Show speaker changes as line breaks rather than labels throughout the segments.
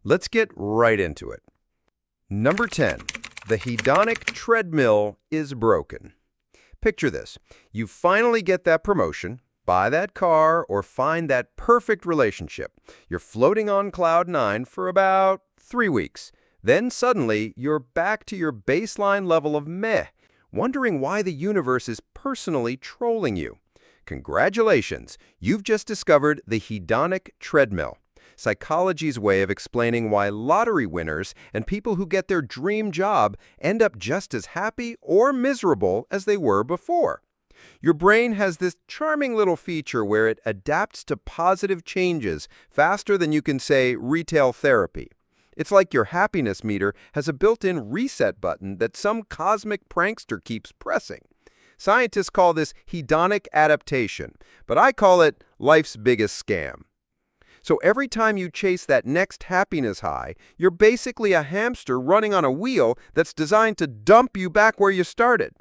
Let's get right into it. Number 10. The hedonic treadmill is broken. Picture this. You finally get that promotion, buy that car, or find that perfect relationship. You're floating on cloud 9 for about 3 weeks. Then suddenly, you're back to your baseline level of meh, wondering why the universe is personally trolling you. Congratulations, you've just discovered the hedonic treadmill, psychology's way of explaining why lottery winners and people who get their dream job end up just as happy or miserable as they were before. Your brain has this charming little feature where it adapts to positive changes faster than you can say retail therapy. It's like your happiness meter has a built-in reset button that some cosmic prankster keeps pressing. Scientists call this hedonic adaptation, but I call it life's biggest scam. So every time you chase that next happiness high, you're basically a hamster running on a wheel that's designed to dump you back where you started.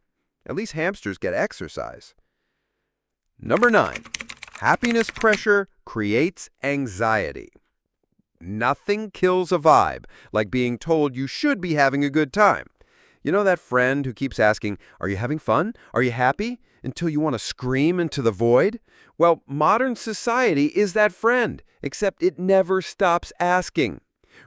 At least hamsters get exercise. Number 9. Happiness pressure creates anxiety. Nothing kills a vibe like being told you should be having a good time. You know that friend who keeps asking, "Are you having fun? Are you happy?" until you want to scream into the void? Well, modern society is that friend, except it never stops asking.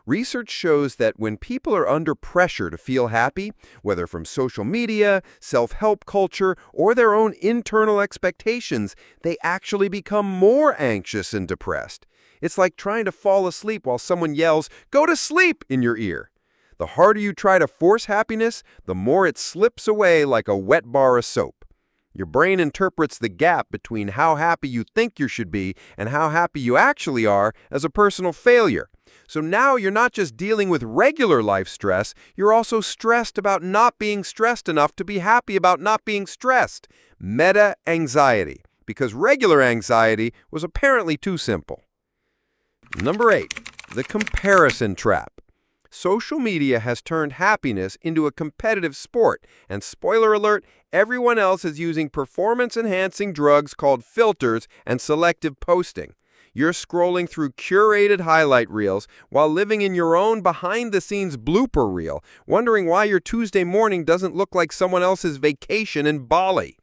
Research shows that when people are under pressure to feel happy, whether from social media, self-help culture, or their own internal expectations, they actually become more anxious and depressed. It's like trying to fall asleep while someone yells, "Go to sleep," in your ear. The harder you try to force happiness, the more it slips away like a wet bar of soap. Your brain interprets the gap between how happy you think you should be and how happy you actually are as a personal failure. So now you're not just dealing with regular life stress, you're also stressed about not being stressed enough to be happy about not being stressed. Meta-anxiety, because regular anxiety was apparently too simple. Number 8. The comparison trap. Social media has turned happiness into a competitive sport, and spoiler alert, everyone else is using performance-enhancing drugs called filters and selective posting. You're scrolling through curated highlight reels while living in your own behind-the-scenes blooper reel, wondering why your Tuesday morning doesn't look like someone else's vacation in Bali.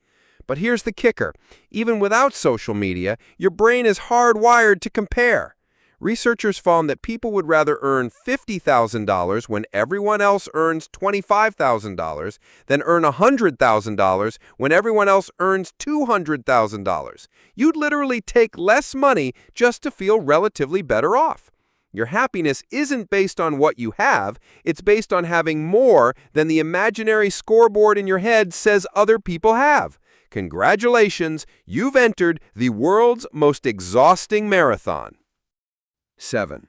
But here's the kicker. Even without social media, your brain is hardwired to compare. Researchers found that people would rather earn $50,000 when everyone else earns $25,000 than earn $100,000 when everyone else earns $200,000. You'd literally take less money just to feel relatively better off. Your happiness isn't based on what you have, it's based on having more than the imaginary scoreboard in your head says other people have. Congratulations, you've entered the world's most exhausting marathon. 7.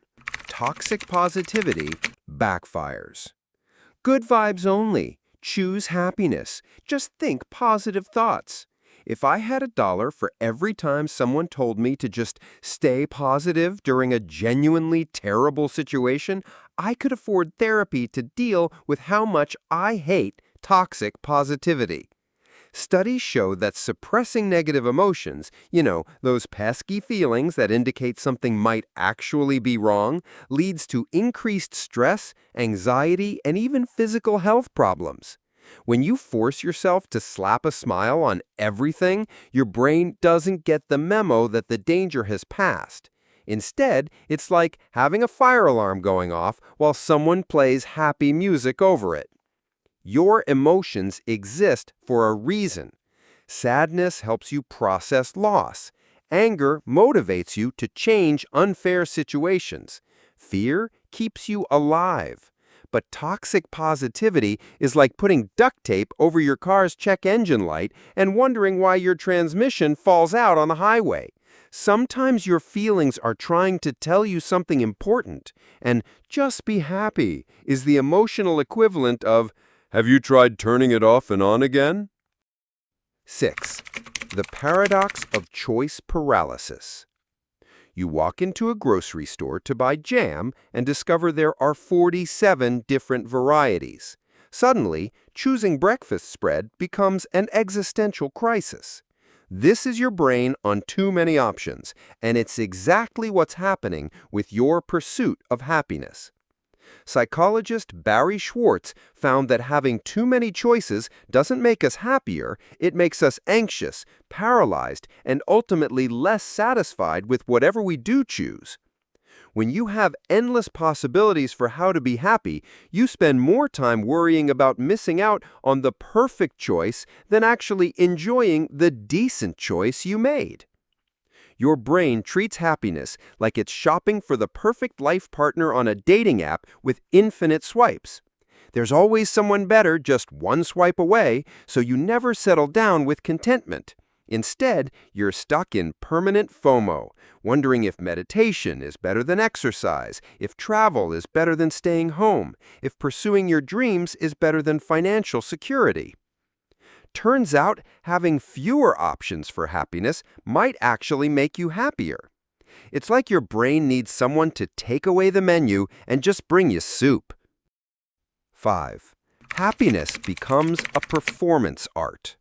Toxic positivity backfires. Good vibes only. Choose happiness. Just think positive thoughts. If I had $1 for every time someone told me to just stay positive during a genuinely terrible situation, I could afford therapy to deal with how much I hate toxic positivity. Studies show that suppressing negative emotions, those pesky feelings that indicate something might actually be wrong, leads to increased stress, anxiety, and even physical health problems. When you force yourself to slap a smile on everything, your brain doesn't get the memo that the danger has passed. Instead, it's like having a fire alarm going off while someone plays happy music over it. Your emotions exist for a reason. Sadness helps you process loss. Anger motivates you to change unfair situations. Fear keeps you alive. But toxic positivity is like putting duct tape over your car's check engine light and wondering why your transmission falls out on the highway. Sometimes your feelings are trying to tell you something important, and just be happy is the emotional equivalent of, "Have you tried turning it off and on again?" 6. The paradox of choice paralysis. You walk into a grocery store to buy jam and discover there are 47 different varieties. Suddenly, choosing breakfast spread becomes an existential crisis. This is your brain on too many options, and it's exactly what's happening with your pursuit of happiness. Psychologist Barry Schwartz found that having too many choices doesn't make us happier, it makes us anxious, paralyzed, and ultimately less satisfied with whatever we do choose. When you have endless possibilities for how to be happy, you spend more time worrying about missing out on the perfect choice than actually enjoying the decent choice you made. Your brain treats happiness like it's shopping for the perfect life partner on a dating app with infinite swipes. There's always someone better just one swipe away, so you never settle down with contentment. Instead, you're stuck in permanent FOMO, wondering if meditation is better than exercise, if travel is better than staying home, if pursuing your dreams is better than financial security. Turns out, having fewer options for happiness might actually make you happier. It's like your brain needs someone to take away the menu and just bring you soup. 5. Happiness becomes a performance art.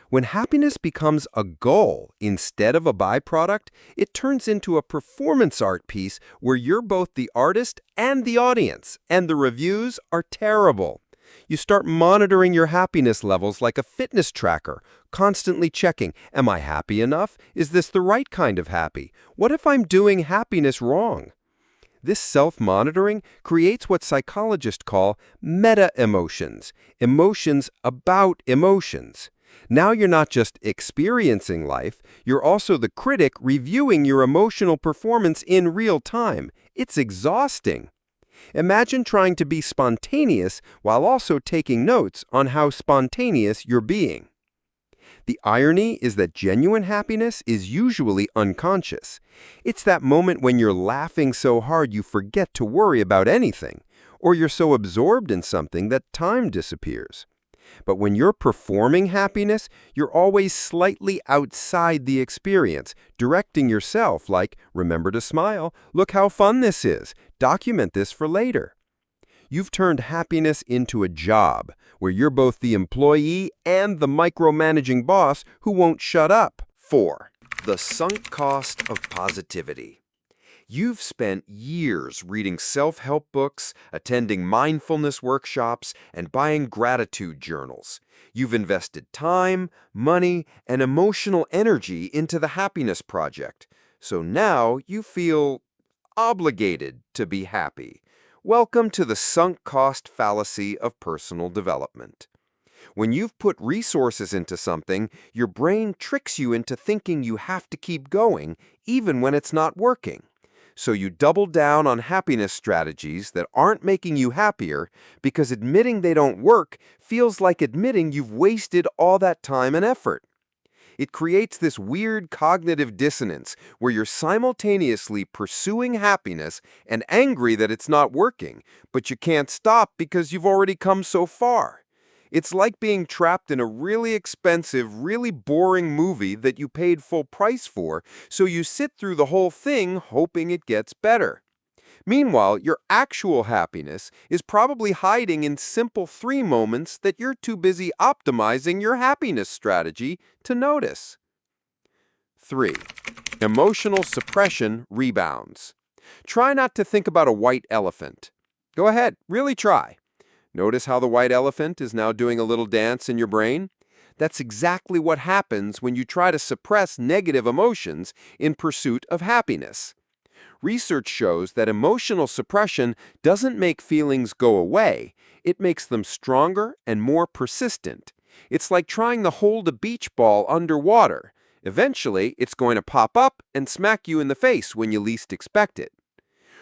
When happiness becomes a goal instead of a byproduct, it turns into a performance art piece where you're both the artist and the audience, and the reviews are terrible. You start monitoring your happiness levels like a fitness tracker, constantly checking, am I happy enough? Is this the right kind of happy? What if I'm doing happiness wrong? This self-monitoring creates what psychologists call meta-emotions, emotions about emotions. Now you're not just experiencing life, you're also the critic reviewing your emotional performance in real time. It's exhausting. Imagine trying to be spontaneous while also taking notes on how spontaneous you're being. The irony is that genuine happiness is usually unconscious. It's that moment when you're laughing so hard you forget to worry about anything, or you're so absorbed in something that time disappears. But when you're performing happiness, you're always slightly outside the experience, directing yourself like, remember to smile, look how fun this is, document this for later. You've turned happiness into a job, where you're both the employee and the micromanaging boss who won't shut up. 4. The sunk cost of positivity. You've spent years reading self-help books, attending mindfulness workshops, and buying gratitude journals. You've invested time, money, and emotional energy into the happiness project. So now you feel obligated to be happy. Welcome to the sunk cost fallacy of personal development. When you've put resources into something, your brain tricks you into thinking you have to keep going, even when it's not working. So you double down on happiness strategies that aren't making you happier because admitting they don't work feels like admitting you've wasted all that time and effort. It creates this weird cognitive dissonance where you're simultaneously pursuing happiness and angry that it's not working, but you can't stop because you've already come so far. It's like being trapped in a really expensive, really boring movie that you paid full price for, so you sit through the whole thing hoping it gets better. Meanwhile, your actual happiness is probably hiding in simple 3 moments that you're too busy optimizing your happiness strategy to notice. 3. Emotional suppression rebounds. Try not to think about a white elephant. Go ahead, really try. Notice how the white elephant is now doing a little dance in your brain? That's exactly what happens when you try to suppress negative emotions in pursuit of happiness. Research shows that emotional suppression doesn't make feelings go away, it makes them stronger and more persistent. It's like trying to hold a beach ball underwater. Eventually, it's going to pop up and smack you in the face when you least expect it.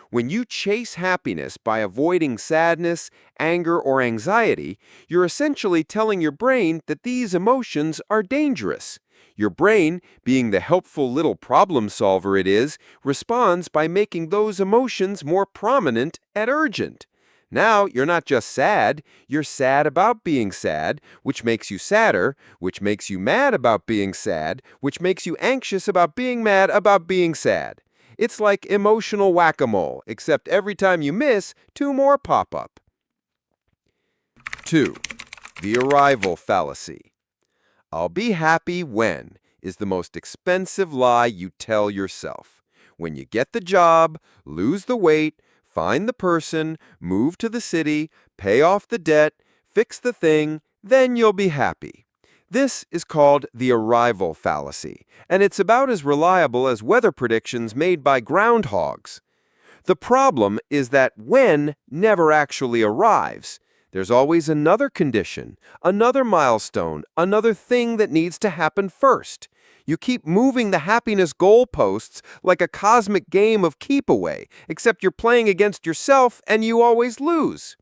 When you chase happiness by avoiding sadness, anger, or anxiety, you're essentially telling your brain that these emotions are dangerous. Your brain, being the helpful little problem solver it is, responds by making those emotions more prominent and urgent. Now, you're not just sad, you're sad about being sad, which makes you sadder, which makes you mad about being sad, which makes you anxious about being mad about being sad. It's like emotional whack-a-mole, except every time you miss, 2 more pop up. 2. The Arrival Fallacy. I'll be happy when. is the most expensive lie you tell yourself. When you get the job, lose the weight, find the person, move to the city, pay off the debt, fix the thing, then you'll be happy. This is called the Arrival Fallacy, and it's about as reliable as weather predictions made by groundhogs. The problem is that when never actually arrives. There's always another condition, another milestone, another thing that needs to happen first. You keep moving the happiness goalposts like a cosmic game of keep away, except you're playing against yourself and you always lose.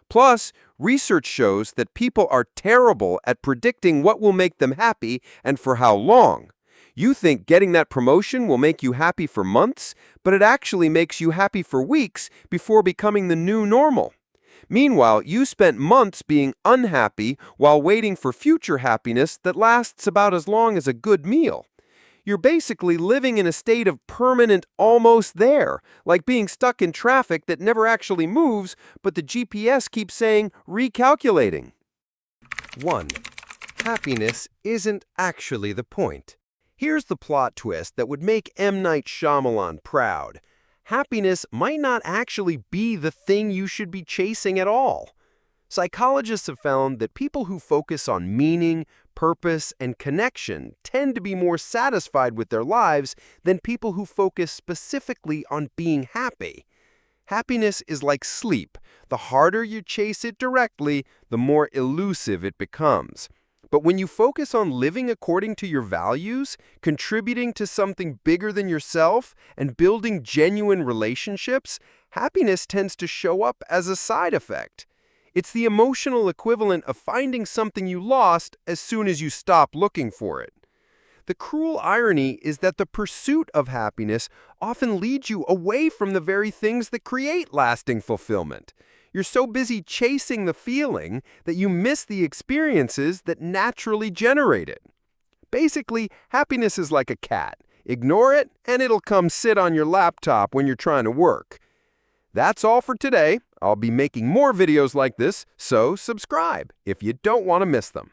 Plus, research shows that people are terrible at predicting what will make them happy and for how long. You think getting that promotion will make you happy for months, but it actually makes you happy for weeks before becoming the new normal. Meanwhile, you spent months being unhappy while waiting for future happiness that lasts about as long as a good meal. You're basically living in a state of permanent almost there, like being stuck in traffic that never actually moves, but the GPS keeps saying recalculating. 1. Happiness isn't actually the point. Here's the plot twist that would make M. Night Shyamalan proud. Happiness might not actually be the thing you should be chasing at all. Psychologists have found that people who focus on meaning, purpose, and connection tend to be more satisfied with their lives than people who focus specifically on being happy. Happiness is like sleep. The harder you chase it directly, the more elusive it becomes. But when you focus on living according to your values, contributing to something bigger than yourself, and building genuine relationships, happiness tends to show up as a side effect. It's the emotional equivalent of finding something you lost as soon as you stop looking for it. The cruel irony is that the pursuit of happiness often leads you away from the very things that create lasting fulfillment. You're so busy chasing the feeling that you miss the experiences that naturally generate it. Basically, happiness is like a cat. Ignore it, and it'll come sit on your laptop when you're trying to work. That's all for today. I'll be making more videos like this, so subscribe if you don't want to miss them.